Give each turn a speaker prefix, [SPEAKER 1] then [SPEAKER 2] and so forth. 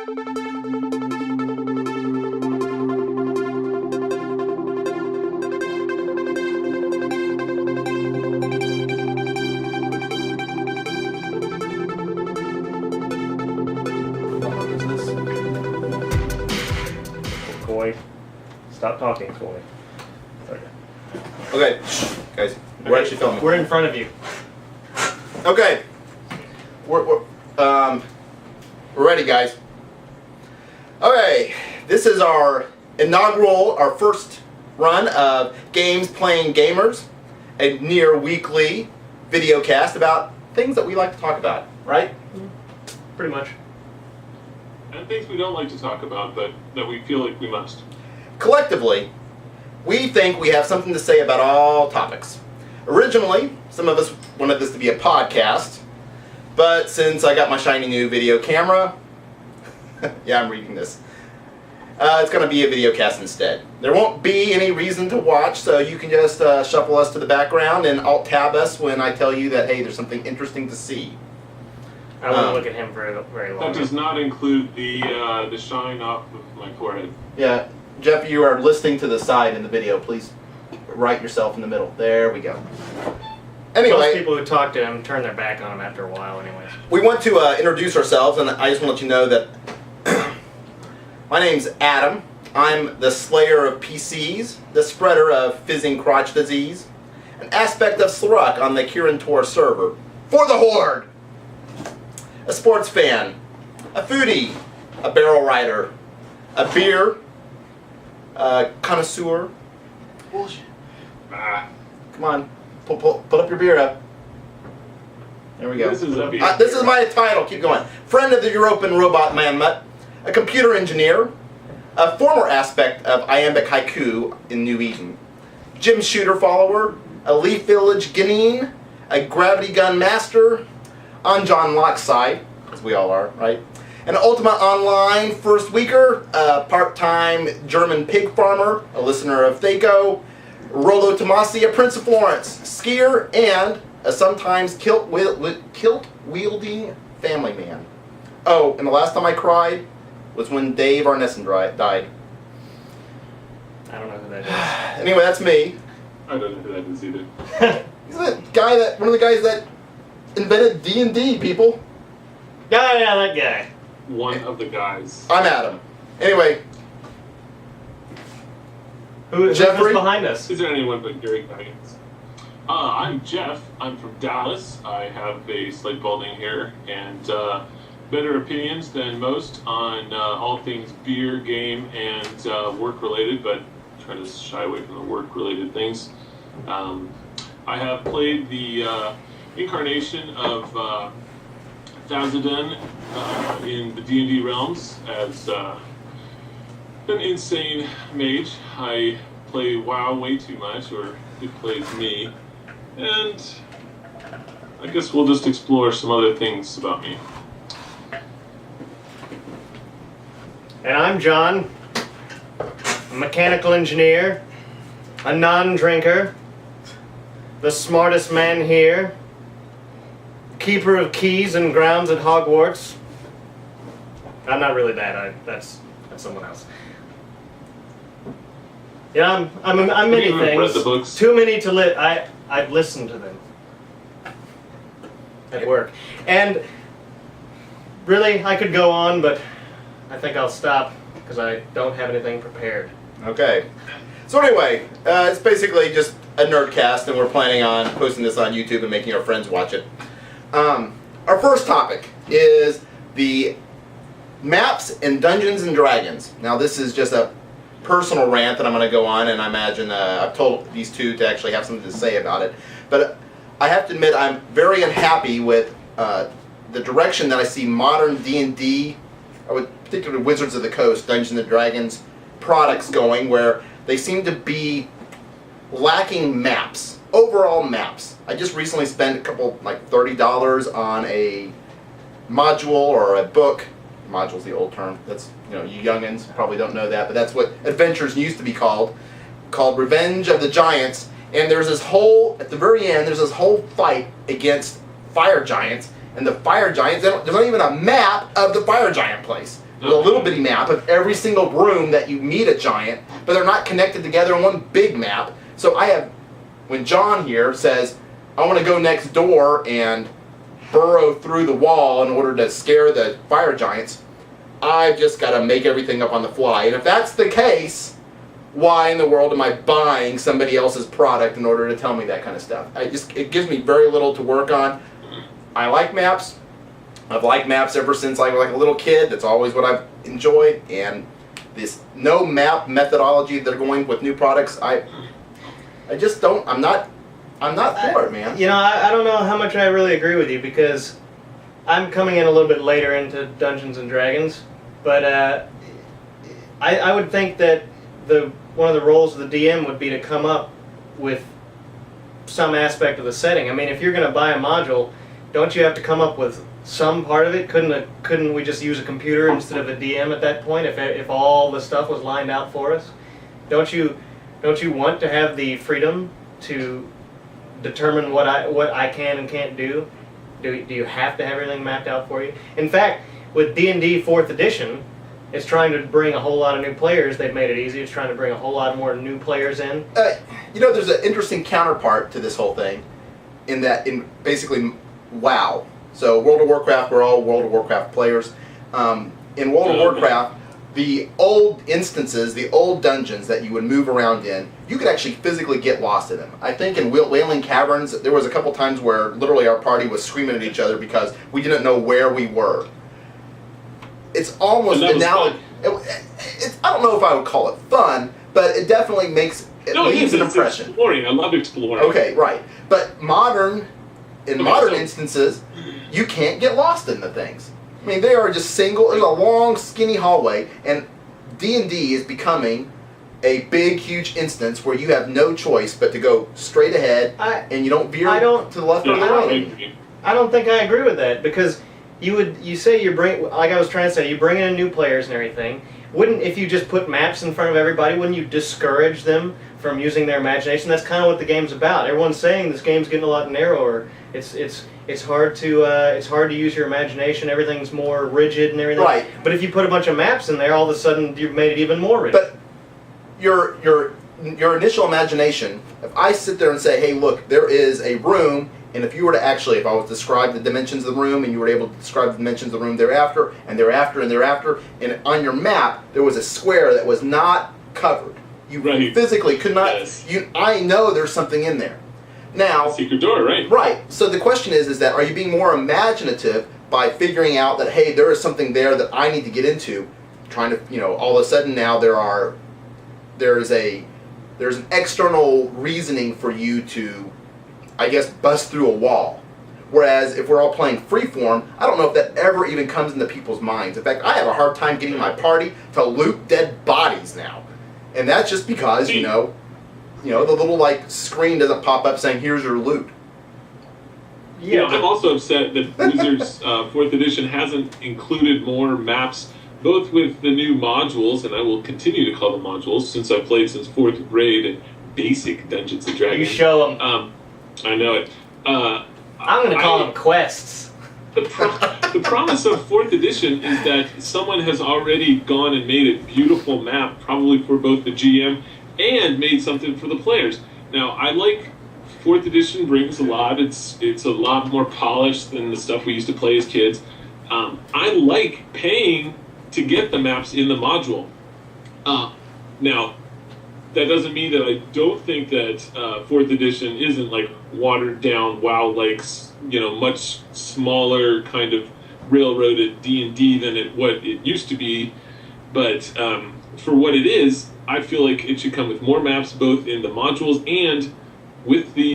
[SPEAKER 1] Coy. Stop talking, Coy.
[SPEAKER 2] Okay, guys, we're actually filming.
[SPEAKER 1] We're in front of you.
[SPEAKER 2] Okay, we're ready, guys. Okay, this is our inaugural, our first run of Games Playing Gamers, a near weekly video cast about things that we like to talk about, right?
[SPEAKER 1] Pretty much.
[SPEAKER 3] And things we don't like to talk about, but that we feel like we must.
[SPEAKER 2] Collectively, we think we have something to say about all topics. Originally, some of us wanted this to be a podcast, but since I got my shiny new video camera, yeah, I'm reading this, it's going to be a video cast instead. There won't be any reason to watch, so you can just shuffle us to the background and alt-tab us when I tell you that, hey, there's something interesting to see.
[SPEAKER 1] I won't look at him for very long.
[SPEAKER 3] That does not include the shine off of my forehead.
[SPEAKER 2] Yeah, Jeff, you are listening to the side in the video. Please right yourself in the middle. There we go. Anyway,
[SPEAKER 1] most people who talk to him turn their back on him after a while anyways.
[SPEAKER 2] We want to introduce ourselves, and I just want to let you know that my name's Adam. I'm the slayer of PCs, the spreader of fizzing crotch disease, an aspect of Sluruk on the Kirin Tor server. For the Horde! A sports fan, a foodie, a barrel rider, a beer connoisseur. Bullshit. Come on, put up your beer up. There we go.
[SPEAKER 3] This is a beer.
[SPEAKER 2] This is my title. Keep going. Friend of the European robot man mutt, a computer engineer, a former aspect of Iambic Haiku in New Eden, gym shooter follower, a Leaf Village Guinean, a gravity gun master, on John Locke's side, as we all are, right? An Ultima Online first weeker, a part-time German pig farmer, a listener of Thaco, Rolo Tomasi, a Prince of Florence, skier, and a sometimes kilt-wielding family man. Oh, and the last time I cried was when Dave Arneson died.
[SPEAKER 1] I don't know who that is.
[SPEAKER 2] Anyway, that's me.
[SPEAKER 3] I don't know who that is either.
[SPEAKER 2] He's the guy that, one of the guys that invented D&D, people.
[SPEAKER 1] Yeah, that guy.
[SPEAKER 3] One of the guys.
[SPEAKER 2] I'm Adam. Anyway,
[SPEAKER 1] Who's
[SPEAKER 2] Jeffrey?
[SPEAKER 1] behind us?
[SPEAKER 3] Is there anyone but Gary Guidance? I'm Jeff. I'm from Dallas. I have a slight balding hair and better opinions than most on all things beer, game, and work-related, but try to shy away from the work-related things. I have played the incarnation of Thazadin in the D&D realms as an insane mage. I play WoW way too much, or it plays me, and I guess we'll just explore some other things about me.
[SPEAKER 1] And I'm John, a mechanical engineer, a non-drinker, the smartest man here, keeper of keys and grounds at Hogwarts. I'm not really that. That's someone else. Yeah, I'm many
[SPEAKER 3] you ever
[SPEAKER 1] things.
[SPEAKER 3] read the books?
[SPEAKER 1] Too many to live. I've listened to them at work, and really I could go on, but I think I'll stop because I don't have anything prepared.
[SPEAKER 2] okay. So anyway, it's basically just a nerdcast, and we're planning on posting this on YouTube and making our friends watch it. Our first topic is the maps in Dungeons and Dragons. Now this is just a personal rant that I'm going to go on, and I imagine I've told these two to actually have something to say about it. But I have to admit I'm very unhappy with the direction that I see modern D&D, particularly Wizards of the Coast, Dungeons and Dragons products going, where they seem to be lacking maps, overall maps. I just recently spent a couple, like $30 on a module or a book. Module's the old term. That's, you know, you youngins probably don't know that, but that's what adventures used to be called Revenge of the Giants. And there's this whole, at the very end, there's this whole fight against fire giants. And the fire giants, there's not even a map of the fire giant place. with a little bitty map of every single room that you meet a giant, but they're not connected together in one big map. So when John here says, I want to go next door and burrow through the wall in order to scare the fire giants, I've just got to make everything up on the fly. And if that's the case, why in the world am I buying somebody else's product in order to tell me that kind of stuff? It gives me very little to work on. I like maps. I've liked maps ever since I was like a little kid. That's always what I've enjoyed. And this no map methodology they're going with new products, I just don't. I'm not for it, man.
[SPEAKER 1] You know, I don't know how much I really agree with you, because I'm coming in a little bit later into Dungeons and Dragons, but I would think that one of the roles of the DM would be to come up with some aspect of the setting. I mean, if you're going to buy a module, don't you have to come up with some part of it? Couldn't we just use a computer instead of a DM at that point if all the stuff was lined out for us? Don't you want to have the freedom to determine what I can and can't do? Do you have to have everything mapped out for you? In fact, with D&D 4th edition, it's trying to bring a whole lot of new players. They've made it easy. It's trying to bring a whole lot more new players in.
[SPEAKER 2] You know, there's an interesting counterpart to this whole thing, in basically WoW. So World of Warcraft, we're all World of Warcraft players. In World of Warcraft, the old instances, the old dungeons that you would move around in, you could actually physically get lost in them. I think in Wailing Caverns, there was a couple times where literally our party was screaming at each other because we didn't know where we were. It's almost analogous. I don't know if I would call it fun, but it definitely leaves an impression.
[SPEAKER 3] Exploring. I love exploring.
[SPEAKER 2] Okay, right. But modern instances, you can't get lost in the things. I mean, they are just single. There's a long, skinny hallway, and D&D is becoming a big, huge instance where you have no choice but to go straight ahead, and you don't veer to the left or the right.
[SPEAKER 1] I don't think I agree with that, because you say you bring, like I was trying to say, you bring in new players and everything. If you just put maps in front of everybody, wouldn't you discourage them from using their imagination? That's kind of what the game's about. Everyone's saying this game's getting a lot narrower. It's hard to use your imagination. Everything's more rigid and everything.
[SPEAKER 2] Right.
[SPEAKER 1] But if you put a bunch of maps in there, all of a sudden you've made it even more rigid.
[SPEAKER 2] But your initial imagination, if I sit there and say, hey, look, there is a room, and if you were to actually, if I was to describe the dimensions of the room, and you were able to describe the dimensions of the room thereafter, and thereafter, and thereafter, and on your map, there was a square that was not covered. You physically could not, I know there's something in there. Now,
[SPEAKER 3] secret door, right?
[SPEAKER 2] Right. So the question is that are you being more imaginative by figuring out that, hey, there is something there that I need to get into, trying to, all of a sudden now there's an external reasoning for you to, I guess, bust through a wall. Whereas if we're all playing freeform, I don't know if that ever even comes into people's minds. In fact, I have a hard time getting my party to loot dead bodies now. And that's just because, the little screen doesn't pop up saying, here's your loot.
[SPEAKER 3] Yeah, I'm also upset that Wizards 4th edition hasn't included more maps, both with the new modules, and I will continue to call them modules since I've played since 4th grade in basic Dungeons and Dragons.
[SPEAKER 1] You show them.
[SPEAKER 3] I know it.
[SPEAKER 1] I'm going to call them quests.
[SPEAKER 3] The promise of 4th edition is that someone has already gone and made a beautiful map, probably for both the GM and made something for the players. Now, I like 4th edition brings a lot. It's a lot more polished than the stuff we used to play as kids. I like paying to get the maps in the module. Now, that doesn't mean that I don't think that 4th edition isn't watered down WoW much smaller kind of railroaded D&D than what it used to be. But for what it is, I feel like it should come with more maps, both in the modules and with the